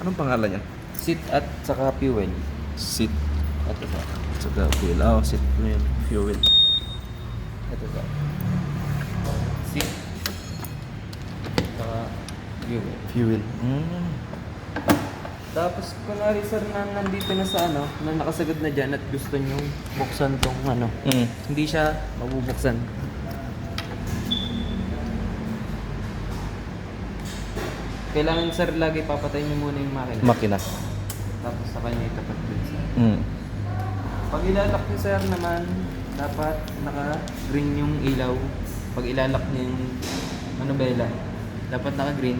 Anong pangalan niya? Seat at saka fuel. Seat. Ito sir. Saka fuel. Oh, seat mo yun. Fuel. Ito sir. Seat. Saka fuel. Fuel. Tapos kunwari sir na nandito na sa ano, na nakasagad na dyan at gusto nyo buksan tong ano, hindi siya mabubuksan. Kailangan sir lagi papatayin nyo muna yung makina. Makina. Tapos sa kanya itapat dun sir. Mm. Pag ilalak nyo sir naman, dapat naka-green yung ilaw. Pag ilalak nyo yung manubela, dapat naka-green.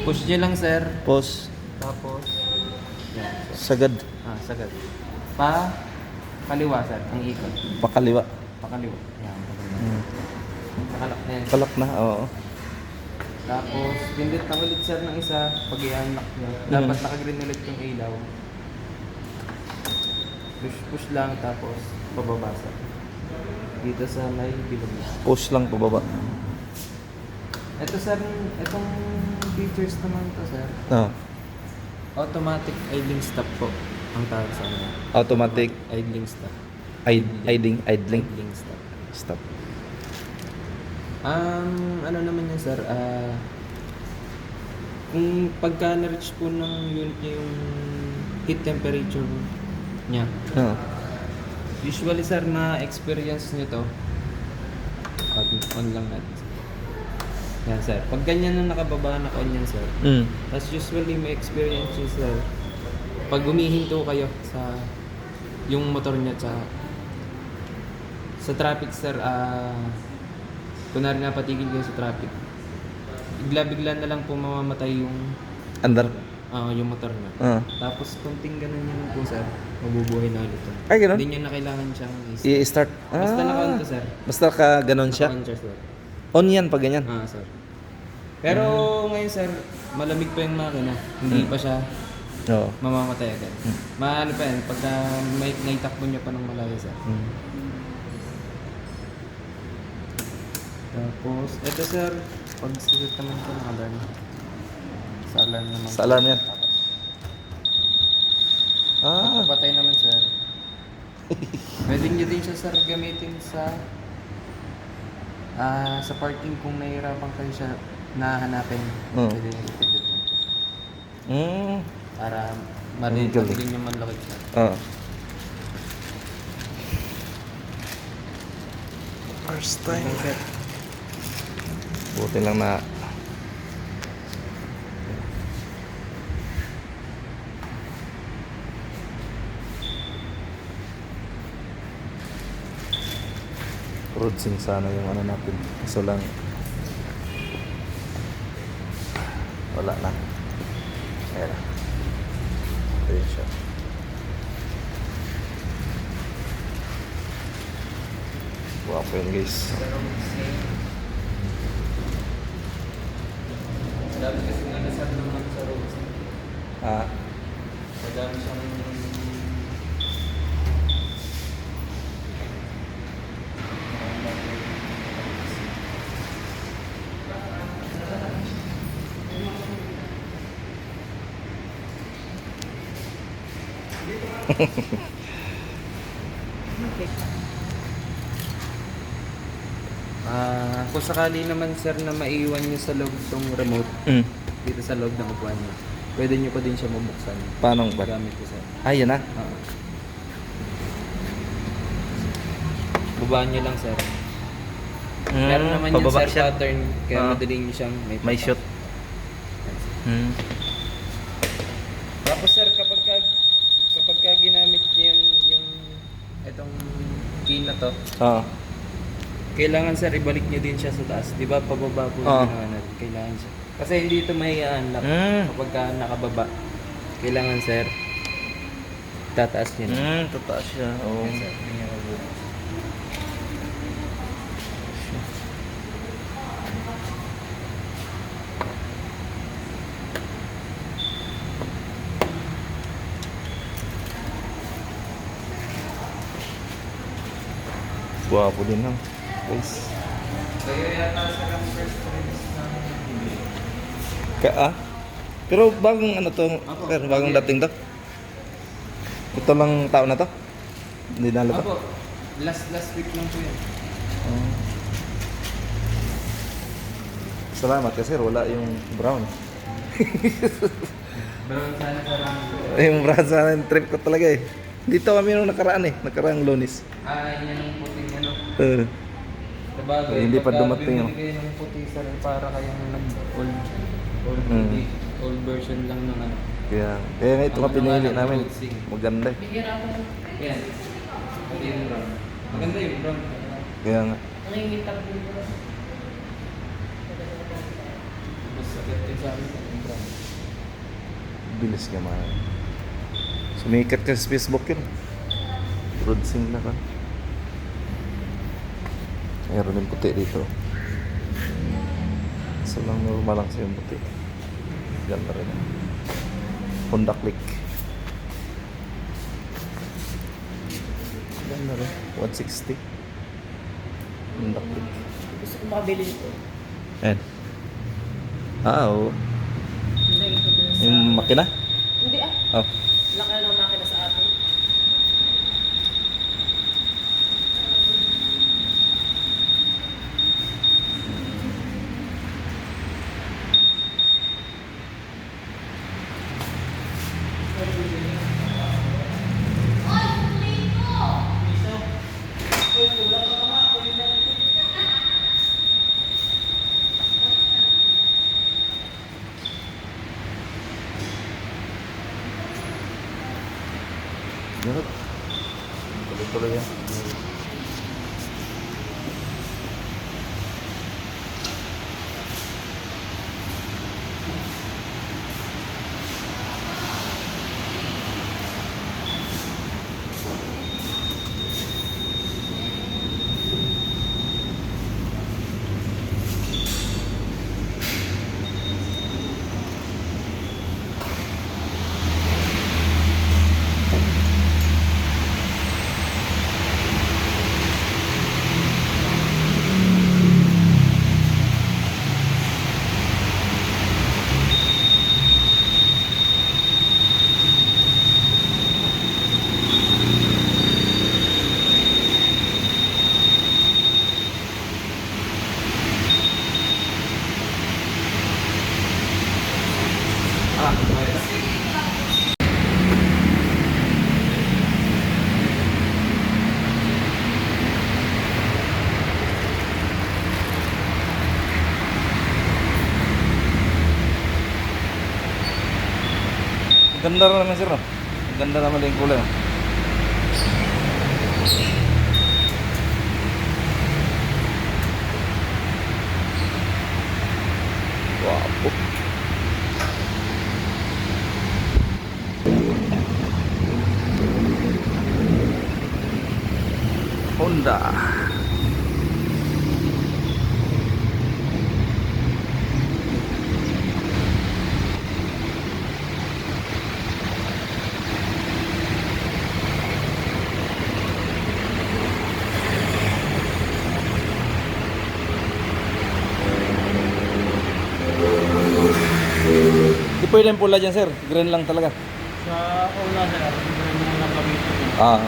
Push nyo lang sir. Pause. Tapos, yan. Sagad. Sagad. Kaliwa sir, ang ikot. Pakaliwa. Pakaliwa. Yan, pakaliwa. Nakalak na yan. Kalak na, oo. Tapos, pindot na ulit sir ng isa. Pag i-unlock nyo, dapat naka-green ulit yung ilaw. Push lang, tapos pababa sir. Dito sa may bilog niya. Push lang pababa. Ito sir, itong features naman to sir. Automatic idling stop po ang tawag sa ano. Automatic Idling stop. idling. Idling stop. Stop. Ano naman yan sir, kung pagka na-reach po ng unit niya yung heat temperature niya, usually sir na experience nyo to, on lang natin. Yan sir, pag ganyan na nakababa na on yan sir, tapos usually may experience nyo sir, pag humihinto kayo sa yung motor niya sa traffic sir, kunwari napatigil kayo sa traffic, bigla-bigla na lang po mamamatay yung Andar. yung motor niya. Tapos konting ganun yun po sir, mabubuhay na ulit. Ay, ganun? Hindi niya na kailangan siyang I-start. Basta naka-on to sir. Basta ka ganon siya. Naka-on siya sir. On yan pag ganyan. Sir. Pero ngayon sir, malamig pa yung makina. Hindi pa siya Oo. mamamatay agad. Maano pa yan, pagka may naitakbo niya pa ng malayo sir. Tapos, eto sir, pag sisit naman ito ng alarm. Sa alarm naman. Sa alarm yan. Patay naman sir. Pwede nyo din siya sir gamitin sa parking kung nahihirapan kayo siya nahanapin. Pwede nyo ipindot lang siya. Para Galing. hindi nyo manlakit siya. First time. Buti lang na roadsing sana yung ano natin. Kaso lang wala na. Ayan na. Ayan siya. Guwapo yun guys. Dami kasi nga nasar naman sa roads. Madami siyang kung sakali naman sir na maiwan nyo sa loob tong remote dito sa loob ng upuan nyo, pwede nyo pa din siya mabuksan. Paano ba? Gamit ko sir. Yan na. Bubaan nyo lang sir. Meron naman yung pababa sir siya. pattern, kaya madali nyo siyang May shot. Tapos sir, kapag ka ginamit niyo yung itong key na to, kailangan sir ibalik niyo din siya sa taas. 'Di ba pababa po yung ginawa natin. Kailangan siya. Kasi hindi ito may unlock. Kapag ka nakababa, kailangan sir tataas niyo. Tataas siya. Oo. Yes, sir. Hindi niya mabubukas. Guwapo din lang. Guys. Kaya yata sir ang first release ng Pero bagong ano to, Apo. sir, bagong dating to. Ito lang tao na to. Hindi na to. Apo, last week lang po yan. Oh. Salamat kasi wala yung brown. Brown sana sa lang. Yung brown sana yung trip ko talaga eh. Dito kami nung nakaraan eh, nakaraang Lunes. Yan ang puting ano. Eh, hindi pa dumating, Bumili kayo ng puti sir, para kayong nag-old Mm. old version lang ng ano. Kaya nga ito nga Ang pinili ano nga namin. ng clothing. Maganda eh. Yan. Pati yung brown. Maganda yung brown. Kaya nga. Mas sakit din sa amin yung brown. Bilis ka man. Sumikat ka sa Facebook yun. Rodsing na ka. Mayroon din puti dito. So lang normal lang sa yung puti. Ganda rin. Honda Click. Ganda rin. 160. Honda Click. Gusto ko makabili nito. Ayan. Oo. Hindi ito dun sa... Yung makina? Hindi Oh. Laki na ng makina sa atin. Ganun. Tuloy-tuloy yan. Ganda rin naman sir, no? Ganda naman din yung kulay. No? Wow. Honda. Di pwede yung pula dyan sir, green lang talaga. Sa una sir, hindi mo lang gamitin yun. Ah.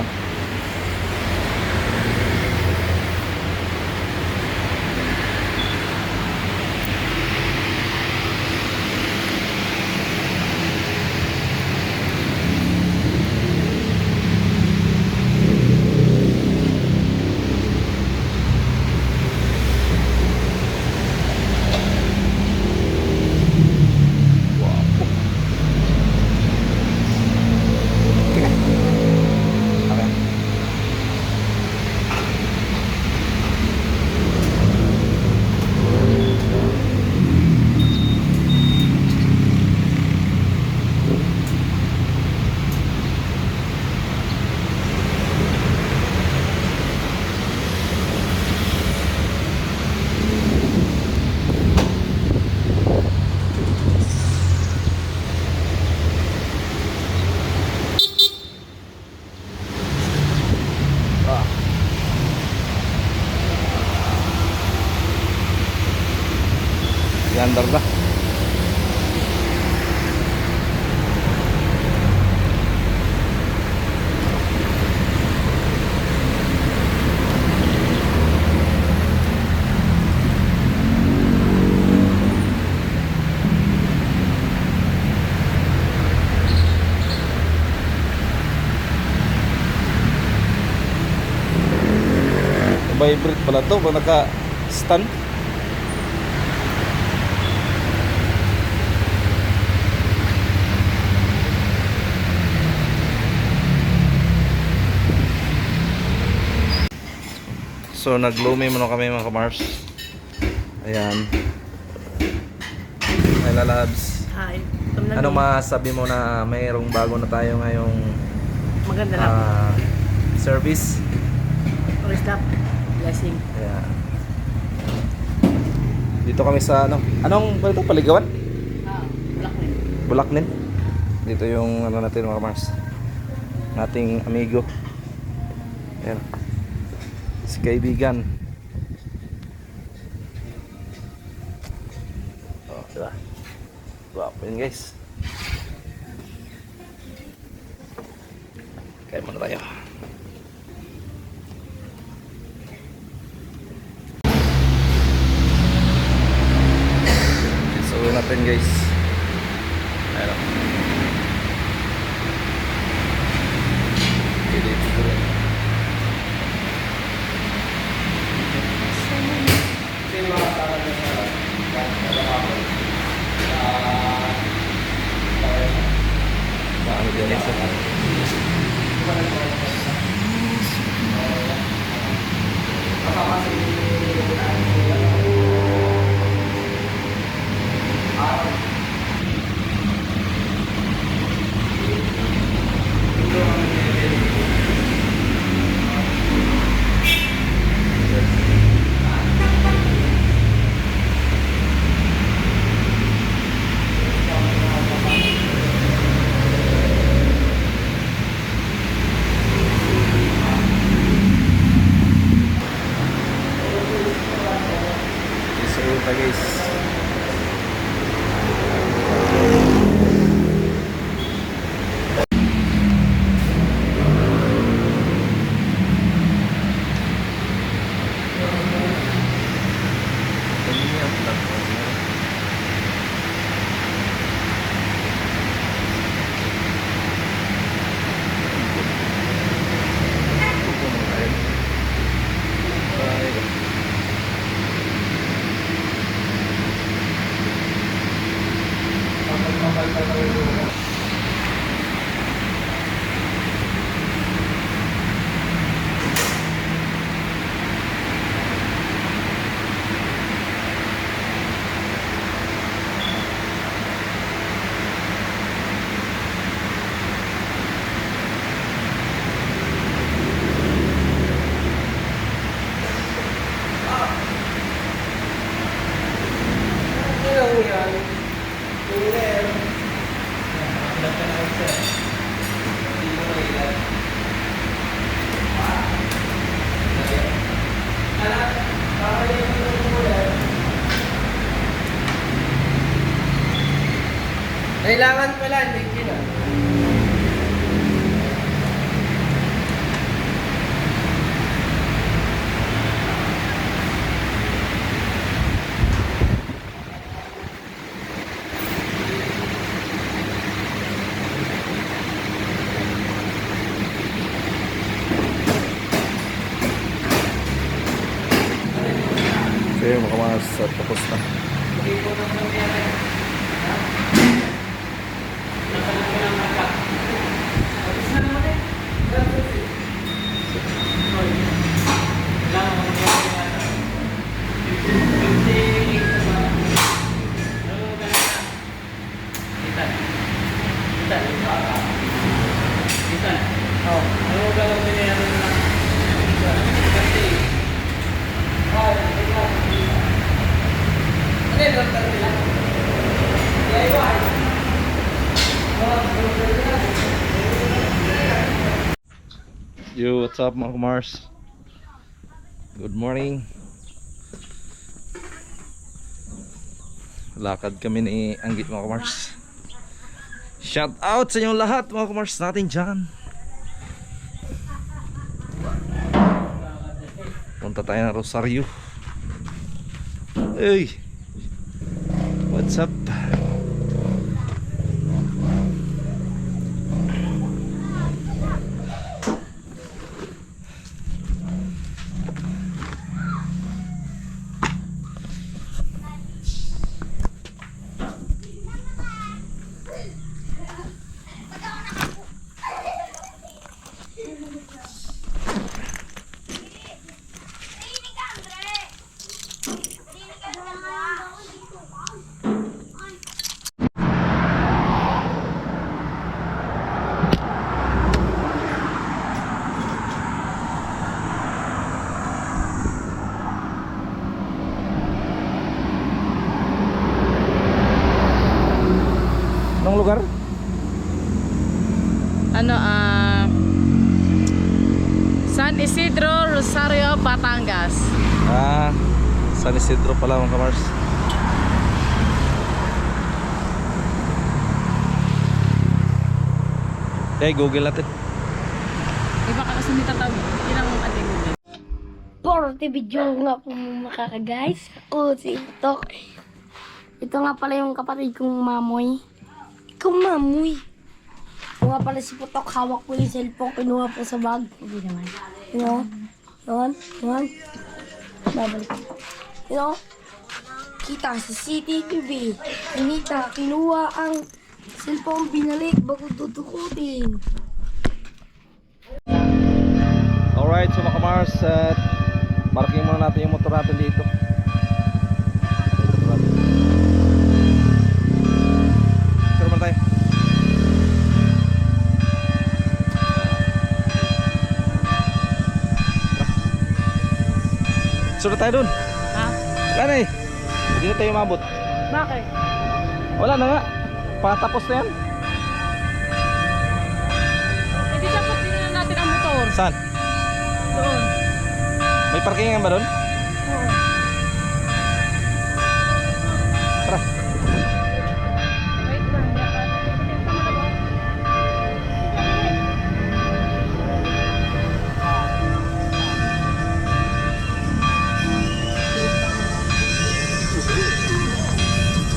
Okay. Naka-vibrate pala to. Ba naka-stand? So naglumi muna kami mga kamars. Ayan. Ay lalabs. Hi. Ano masabi mo na mayroong bago na tayo ngayong Maganda lang. service? First up, blessing. Ayan. Dito kami sa ano? Anong ba ito? Paligawan? Blackman. Bulaknin. Dito yung ano natin mga kamars. Nating amigo. Ayan. Si kaibigan. Oh, diba? Gwapo yun guys. Kaya muna tayo. So natin guys. Ayan. Dito rin. Paano dyan sa guys. Kailangan pala, hindi na. Okay, makamas at tapos na. Yo, what's up mga Mars? Good morning. Lakad kami ni Anggit mga Mars. Shout out sa inyong lahat mga Mars natin dyan. Punta tayo ng Rosario. Hey, what's up? Anong lugar? Ano, San Isidro, Rosario, Batangas. San Isidro pala mga kamars. Okay, Google natin. Iba ka kasi nitatawag. Ilang ating Google. Porte video nga po mga guys. Ako si Tok. Ito nga pala yung kapatid kong mamoy. Ikaw mamoy. Ito nga pala si Putok. Hawak po yung cellphone. Kinuha po sa bag. Hindi naman. Yun. Babalik. Kita sa CCTV. Inita, kinuha ang cellphone, binalik bago tutukutin. Alright, so mga kamars, parking muna natin yung motor natin dito. Sure man tayo. Sure tayo dun. Ha? Wala na eh. Hindi na tayo mabot. Bakit? Wala na nga. Patapos na yan. Hindi dapat din natin ang motor. Saan? Doon. May parkingan ba doon? Oo. Tara. Wait lang.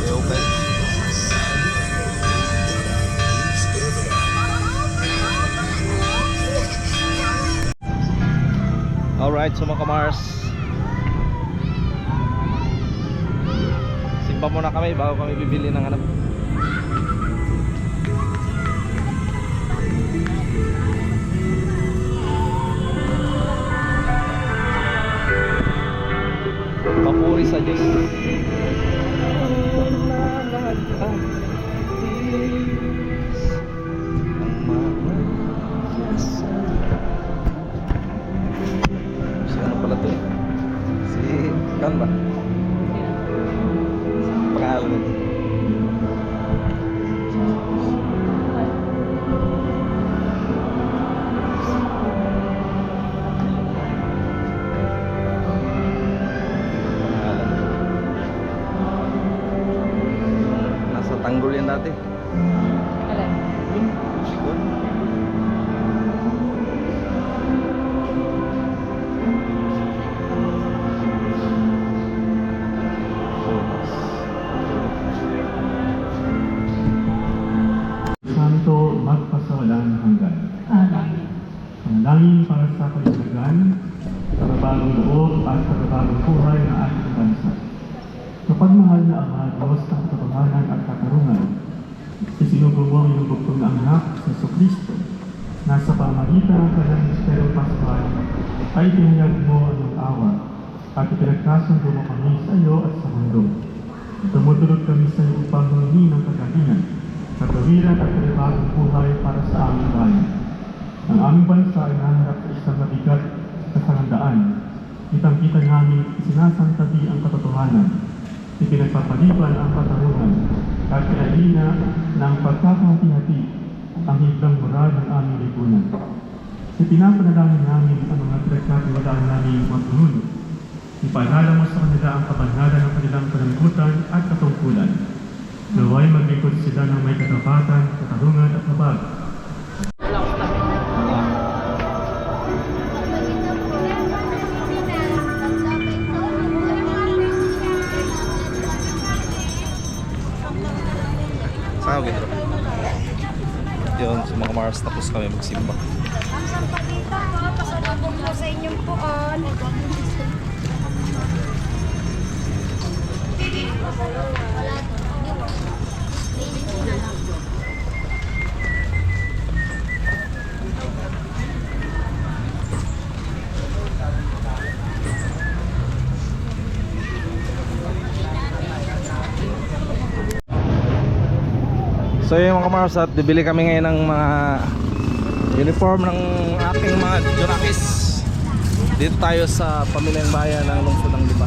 Okay. Alright, so mga kamars, simba muna kami bago kami bibili ng ano. Papuri sa Diyos. Si ano pala to? Si Kan ba? Pangalan nito. Pangalan. Nasa Tanggol yan dati. Alay. Siguro. Santo magpasawalang hanggan. Ang langin para sa kalinagan, kababagong loob at kababagong buhay ng ating bansa. Kapag mahal na Ama, Diyos ng katotohanan at katarungan, isinugo mo ang iyong bugtong na anak sa Jesucristo, na sa pamagitan ng kanyang misteryo paschal ay tinayag mo ang iyong awa at ipinagkasundo mo kami sa iyo at sa mundo. Tumutulog kami sa iyo upang humingi ng kagalingan, katawiran at panibagong buhay para sa aming bayan. Ang aming bansa ay naharap sa isang mabigat na kahandaan. Kitang-kita namin sinasantabi ang katotohanan, ipinagpapaliban ang katarungan, at pinahina ng pagkakahati-hati ang higlang moral ng aming lipunan. Ipinapanalangin namin ang mga pinagkatiwalaan namin magtunod. Ipaalala mo sa kanila ang kabanhagan ng kanilang pananagutan at katungkulan. Naway maglingkod sila ng may katapatan, katarungan at habag. Saan ako gito? Yun, sa mga Mars, tapos kami magsimba. Ang sampagita po, pasalubong po sa inyong puon. Mars at bibili kami ngayon ng mga uniform ng ating mga Jurakis. Dito tayo sa pamilyang bayan ng lungsod ng Lipa.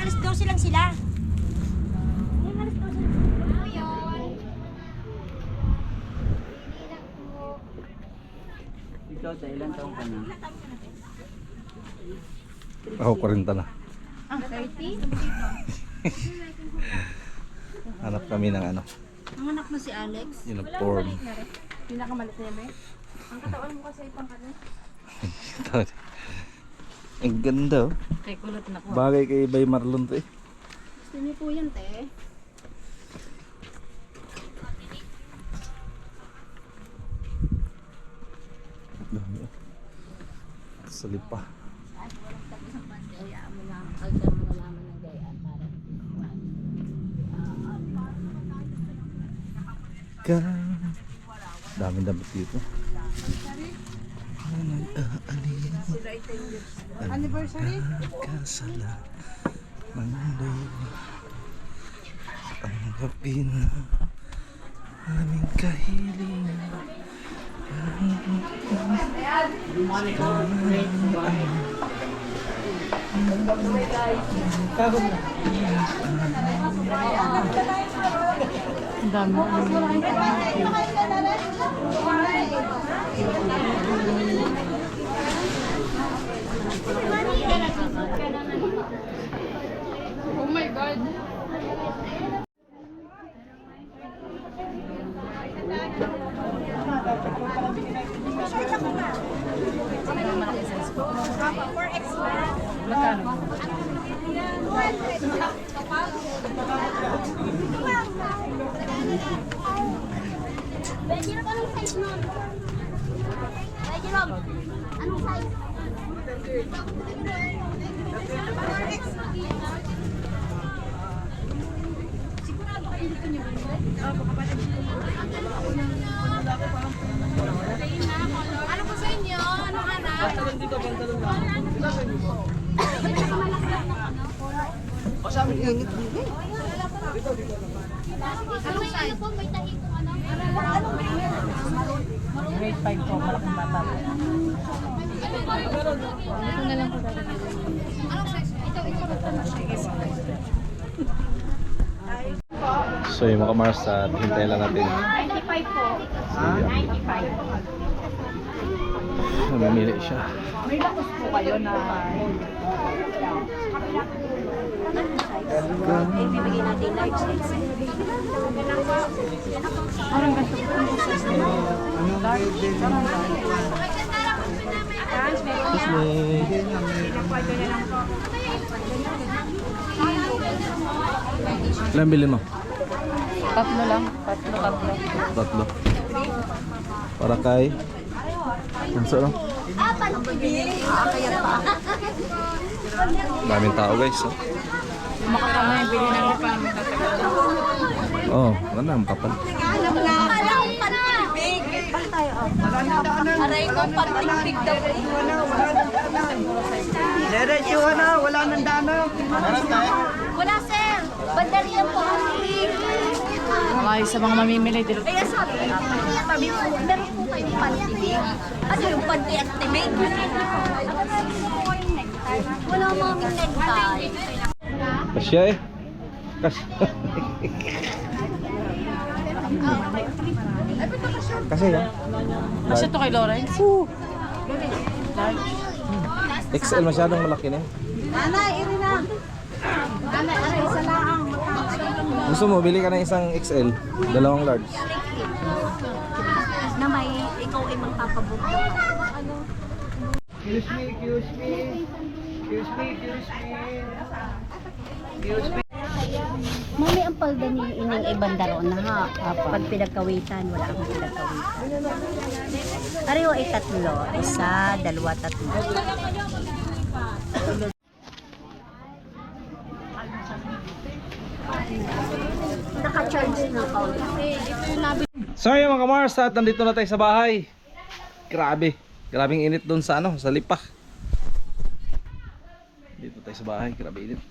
Alas 12 lang sila. Ikaw, ilan taong ka na? Ako 40 na. Ah, 30? Hanap kami ng ano, Ang anak mo si Alex? uniform. Pinakamalit niya ba? Ang katawan mo kasi pang ano. Ang ganda oh. Kay kulot na ko. Bagay kay Bay Marlon to eh. Gusto niyo po yan, te. Dami oh. Sa Lipa. Hayaan mo lang. Agad mo naman ng gayaan para. Daming damit dito. Anniversary? Kasala Manday ang gapin aming kahiling. Ang dami. Oh my God. Magkano? Pwede na anong size nun? Pwede lang. Anong size? Sigurado kayo dito niyo ba? Ano po sa inyo? Anong hanap? Pantalon dito, pantalon lang. O sa amin, ingit dito. Anong size? May tahi kung ano? Anong Grade 5 po, malaking bata. Ito na lang po talaga. Anong size? Ito. So yung mga Mars at hintayin lang natin. 95 po. Namimili siya. May bakos po kayo na Ibibigay natin large size. parang ganito po yung size nila. Excuse me. Ilan bilhin mo? Tatlo lang. Tatlo. Tatlo. Para kay Bunso no? Daming tao guys oh. Makakama yung bili ng lupa. Oh, maganda ang kapal. Alam na. Alam pa na. Big. Aray ko, pag-big daw. Diretso na, wala nang dana. Wala, sir. Bandariyan po kami. Mga sa mga mamimili dito. Kaya sabi po, meron po kayong panty. Ano yung panty at tibig? Wala maming necktie. Kasya eh. Kasya. Kasi yan. Kasi ito kay Lawrence. XL masyadong malaki na. Nanay, iri na. Nanay, aray, isa lang. Gusto mo, bili ka ng isang XL, dalawang large. Na may ikaw ay magpapabook. Mami, ang palda ni ining ibang daron na ha. Pag pinagkawitan, wala akong pinagkawitan. Pareho ay tatlo. Isa, dalawa, tatlo. Naka-charge na pa. So yun mga kamars, at nandito na tayo sa bahay. Grabe, grabing init doon sa ano, sa lipa. Dito tayo sa bahay, grabe init.